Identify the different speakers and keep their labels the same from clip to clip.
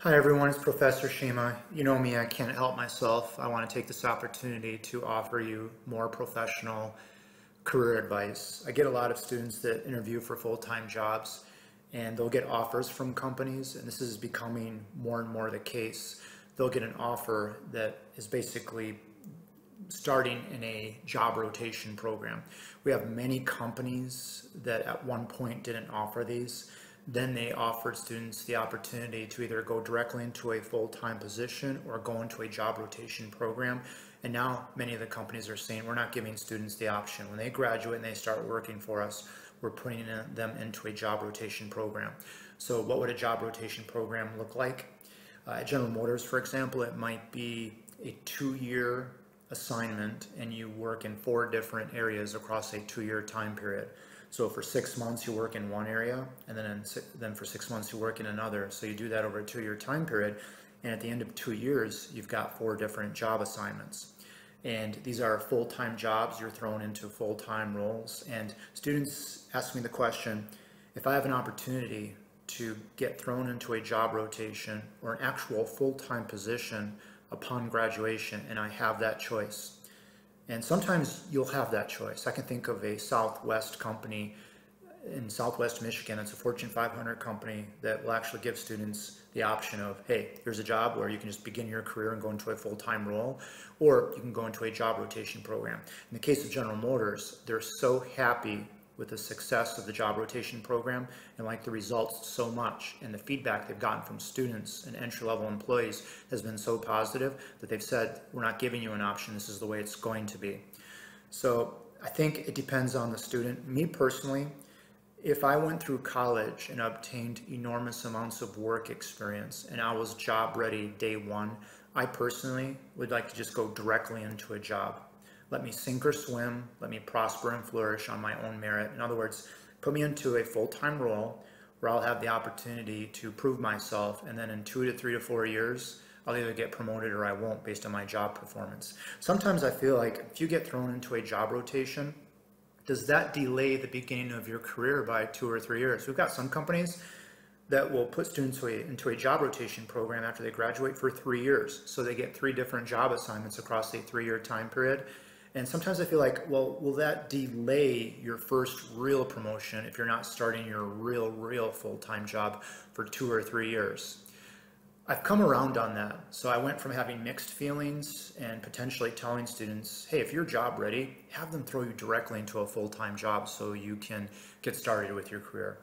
Speaker 1: Hi everyone, it's Professor Shima. You know me, I can't help myself. I want to take this opportunity to offer you more professional career advice. I get a lot of students that interview for full-time jobs and they'll get offers from companies, and this is becoming more and more the case. They'll get an offer that is basically starting in a job rotation program. We have many companies that at one point didn't offer these. Then they offered students the opportunity to either go directly into a full-time position or go into a job rotation program. And now many of the companies are saying we're not giving students the option. When they graduate and they start working for us, we're putting them into a job rotation program. So what would a job rotation program look like? At General Motors, for example, it might be a 2-year assignment and you work in 4 different areas across a 2-year time period. So for 6 months you work in one area, and then for 6 months you work in another. So you do that over a 2-year time period, and at the end of 2 years you've got 4 different job assignments. And these are full-time jobs. You're thrown into full-time roles. And students ask me the question, if I have an opportunity to get thrown into a job rotation or an actual full-time position upon graduation, and I have that choice. And sometimes you'll have that choice. I can think of a Southwest company in Southwest Michigan. It's a Fortune 500 company that will actually give students the option of, hey, here's a job where you can just begin your career and go into a full-time role, or you can go into a job rotation program. In the case of General Motors, they're so happy with the success of the job rotation program and like the results so much, and the feedback they've gotten from students and entry-level employees has been so positive that they've said, we're not giving you an option, this is the way it's going to be. So I think it depends on the student. Me personally, if I went through college and obtained enormous amounts of work experience and I was job ready day one, I personally would like to just go directly into a job. Let me sink or swim, let me prosper and flourish on my own merit. In other words, put me into a full-time role where I'll have the opportunity to prove myself, and then in 2 to 3 to 4 years, I'll either get promoted or I won't based on my job performance. Sometimes I feel like if you get thrown into a job rotation, does that delay the beginning of your career by 2 or 3 years? We've got some companies that will put students into a job rotation program after they graduate for 3 years. So they get 3 different job assignments across a 3-year time period. And sometimes I feel like, well, will that delay your first real promotion if you're not starting your real full-time job for 2 or 3 years? I've come around on that. So I went from having mixed feelings and potentially telling students, hey, if you're job ready, have them throw you directly into a full-time job so you can get started with your career.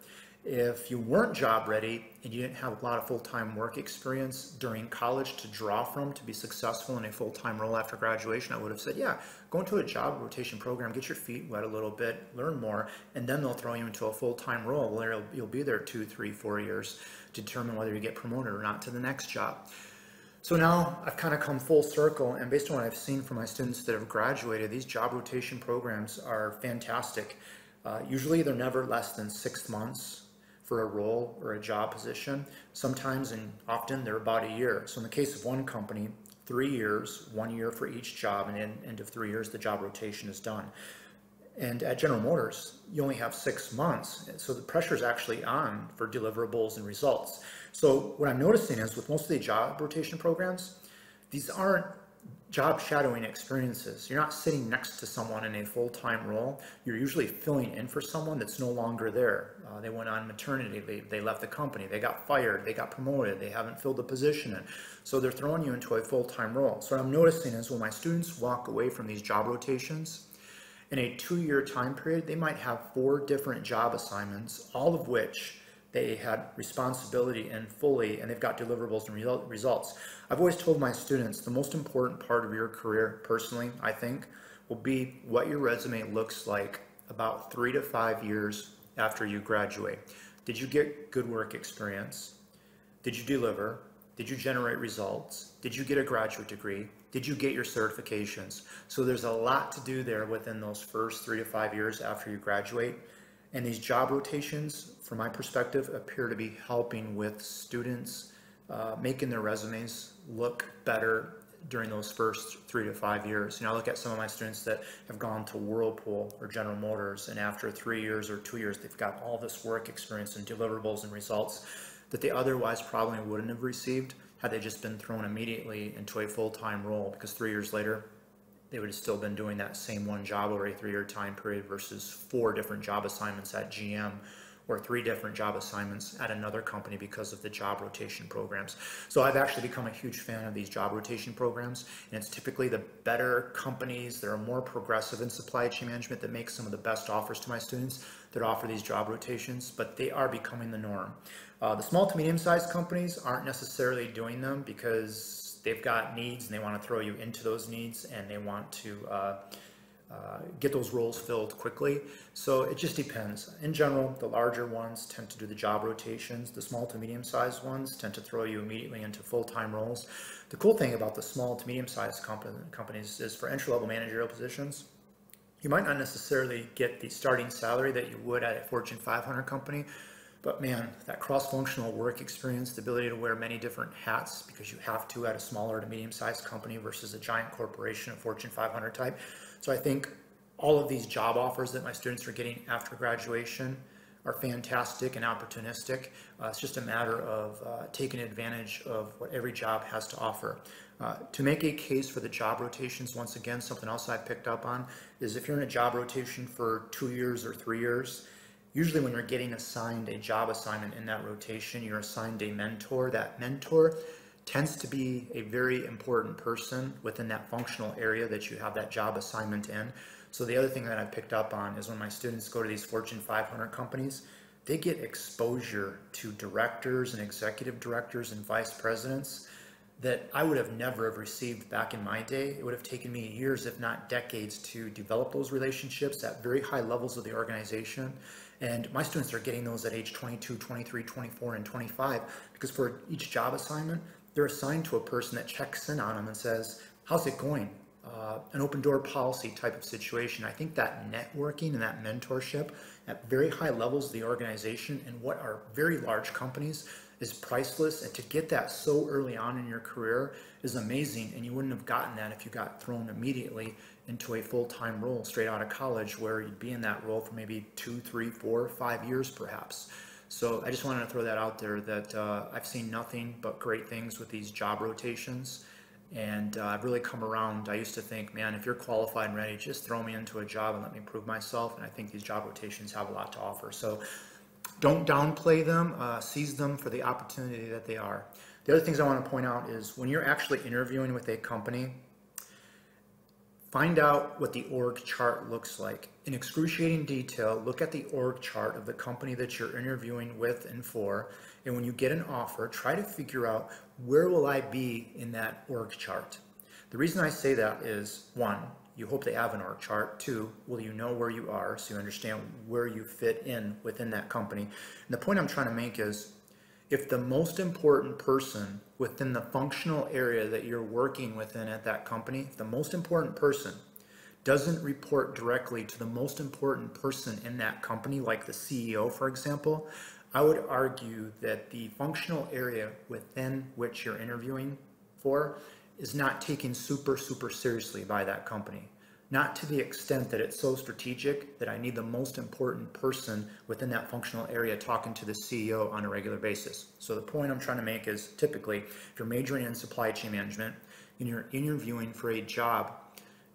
Speaker 1: If you weren't job ready and you didn't have a lot of full-time work experience during college to draw from to be successful in a full-time role after graduation, I would have said, yeah, go into a job rotation program, get your feet wet a little bit, learn more, and then they'll throw you into a full-time role where you'll be there 2, 3, 4 years to determine whether you get promoted or not to the next job. So now I've kind of come full circle, and based on what I've seen from my students that have graduated, these job rotation programs are fantastic. Usually they're never less than 6 months for a role or a job position. Sometimes and often they're about a year. So in the case of one company, 3 years, 1 year for each job, and at the end of 3 years, the job rotation is done. And at General Motors, you only have 6 months. So the pressure is actually on for deliverables and results. So what I'm noticing is with most of the job rotation programs, these aren't job shadowing experiences. You're not sitting next to someone in a full-time role. You're usually filling in for someone that's no longer there. They went on maternity leave, they left the company, they got fired, they got promoted, they haven't filled the position in. So they're throwing you into a full-time role. So what I'm noticing is when my students walk away from these job rotations, in a 2-year time period, they might have 4 different job assignments, all of which they had responsibility in fully, and they've got deliverables and results. I've always told my students the most important part of your career, personally, I think, will be what your resume looks like about 3 to 5 years after you graduate. Did you get good work experience? Did you deliver? Did you generate results? Did you get a graduate degree? Did you get your certifications? So there's a lot to do there within those first 3 to 5 years after you graduate. And these job rotations, from my perspective, appear to be helping with students making their resumes look better during those first 3 to 5 years. You know, I look at some of my students that have gone to Whirlpool or General Motors, and after 3 years or 2 years, they've got all this work experience and deliverables and results. that they otherwise probably wouldn't have received had they just been thrown immediately into a full-time role, because 3 years later, they would have still been doing that same one job over a 3-year time period versus 4 different job assignments at GM or 3 different job assignments at another company because of the job rotation programs. So I've actually become a huge fan of these job rotation programs, and it's typically the better companies that are more progressive in supply chain management that make some of the best offers to my students that offer these job rotations, but they are becoming the norm. The small to medium-sized companies aren't necessarily doing them because they've got needs and they want to throw you into those needs, and they want to get those roles filled quickly. So it just depends. In general, the larger ones tend to do the job rotations. The small to medium-sized ones tend to throw you immediately into full-time roles. The cool thing about the small to medium-sized companies is for entry-level managerial positions, you might not necessarily get the starting salary that you would at a Fortune 500 company, but man, that cross-functional work experience, the ability to wear many different hats because you have to at a smaller to medium-sized company versus a giant corporation, a Fortune 500 type. So I think all of these job offers that my students are getting after graduation are fantastic and opportunistic. It's just a matter of taking advantage of what every job has to offer. To make a case for the job rotations, once again, something else I've picked up on is if you're in a job rotation for 2 years or 3 years, usually when you're getting assigned a job assignment in that rotation, you're assigned a mentor. That mentor tends to be a very important person within that functional area that you have that job assignment in. So the other thing that I've picked up on is when my students go to these Fortune 500 companies, they get exposure to directors and executive directors and vice presidents that I would have never have received back in my day. It would have taken me years, if not decades, to develop those relationships at very high levels of the organization. And my students are getting those at age 22, 23, 24, and 25, because for each job assignment, they're assigned to a person that checks in on them and says, how's it going? An open door policy type of situation. I think that networking and that mentorship at very high levels of the organization and what are very large companies is priceless. And to get that so early on in your career is amazing. And you wouldn't have gotten that if you got thrown immediately into a full-time role straight out of college, where you'd be in that role for maybe 2, 3, 4, 5 years perhaps. So I just wanted to throw that out there that I've seen nothing but great things with these job rotations. And I've really come around. I used to think, man, if you're qualified and ready, just throw me into a job and let me prove myself. And I think these job rotations have a lot to offer. So don't downplay them, seize them for the opportunity that they are. The other things I want to point out is when you're actually interviewing with a company, find out what the org chart looks like. In excruciating detail, look at the org chart of the company that you're interviewing with and for. And when you get an offer, try to figure out, where will I be in that org chart? The reason I say that is, 1, you hope they have an org chart. 2, will you know where you are so you understand where you fit in within that company? And the point I'm trying to make is, if the most important person within the functional area that you're working within at that company, if the most important person doesn't report directly to the most important person in that company, like the CEO, for example, I would argue that the functional area within which you're interviewing for is not taken super seriously by that company. Not to the extent that it's so strategic that I need the most important person within that functional area talking to the CEO on a regular basis. So the point I'm trying to make is, typically, if you're majoring in supply chain management and you're interviewing for a job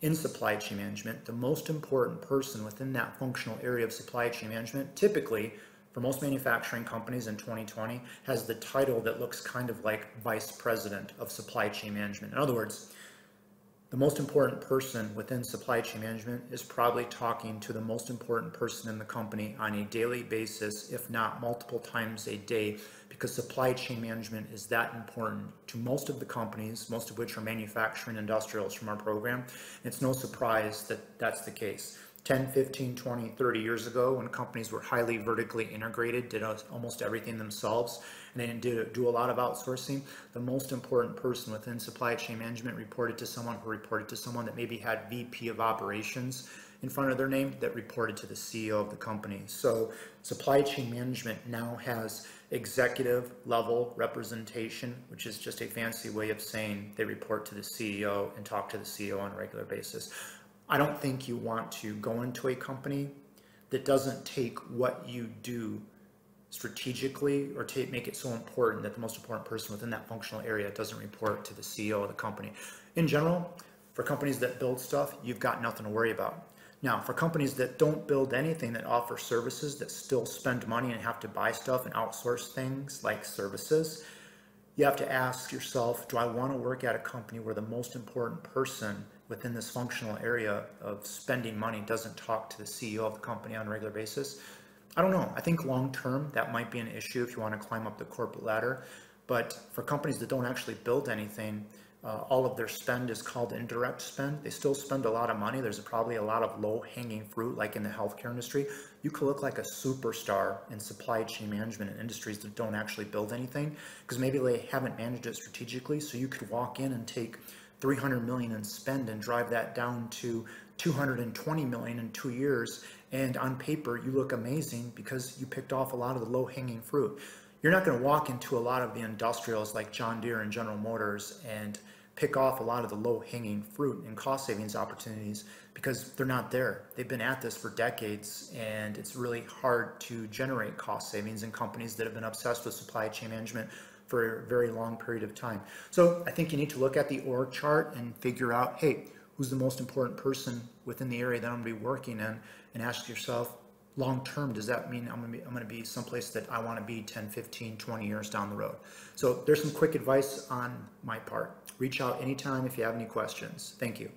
Speaker 1: in supply chain management, the most important person within that functional area of supply chain management, typically, for most manufacturing companies in 2020, has the title that looks kind of like Vice President of Supply Chain Management. In other words, the most important person within supply chain management is probably talking to the most important person in the company on a daily basis, if not multiple times a day, because supply chain management is that important to most of the companies, most of which are manufacturing industrials from our program. It's no surprise that that's the case. 10, 15, 20, 30 years ago, when companies were highly vertically integrated, did almost everything themselves, and they didn't do a lot of outsourcing, the most important person within supply chain management reported to someone that maybe had VP of operations in front of their name that reported to the CEO of the company. So supply chain management now has executive level representation, which is just a fancy way of saying they report to the CEO and talk to the CEO on a regular basis. I don't think you want to go into a company that doesn't take what you do strategically or make it so important that the most important person within that functional area doesn't report to the CEO of the company. In general, for companies that build stuff, you've got nothing to worry about. Now, for companies that don't build anything, that offer services, that still spend money and have to buy stuff and outsource things like services, you have to ask yourself, do I want to work at a company where the most important person within this functional area of spending money doesn't talk to the CEO of the company on a regular basis? I don't know. I think long term that might be an issue if you want to climb up the corporate ladder. But for companies that don't actually build anything, all of their spend is called indirect spend. They still spend a lot of money. There's probably a lot of low-hanging fruit, like in the healthcare industry. You could look like a superstar in supply chain management in industries that don't actually build anything, because maybe they haven't managed it strategically. So you could walk in and take $300 million in spend and drive that down to $220 million in 2 years. And on paper, you look amazing because you picked off a lot of the low-hanging fruit. You're not going to walk into a lot of the industrials like John Deere and General Motors and pick off a lot of the low-hanging fruit and cost savings opportunities because they're not there. They've been at this for decades, and it's really hard to generate cost savings in companies that have been obsessed with supply chain management for a very long period of time. So I think you need to look at the org chart and figure out, hey, who's the most important person within the area that I'm going to be working in, and ask yourself, long term, does that mean I'm going to be someplace that I want to be 10, 15, 20 years down the road? So there's some quick advice on my part. Reach out anytime if you have any questions. Thank you.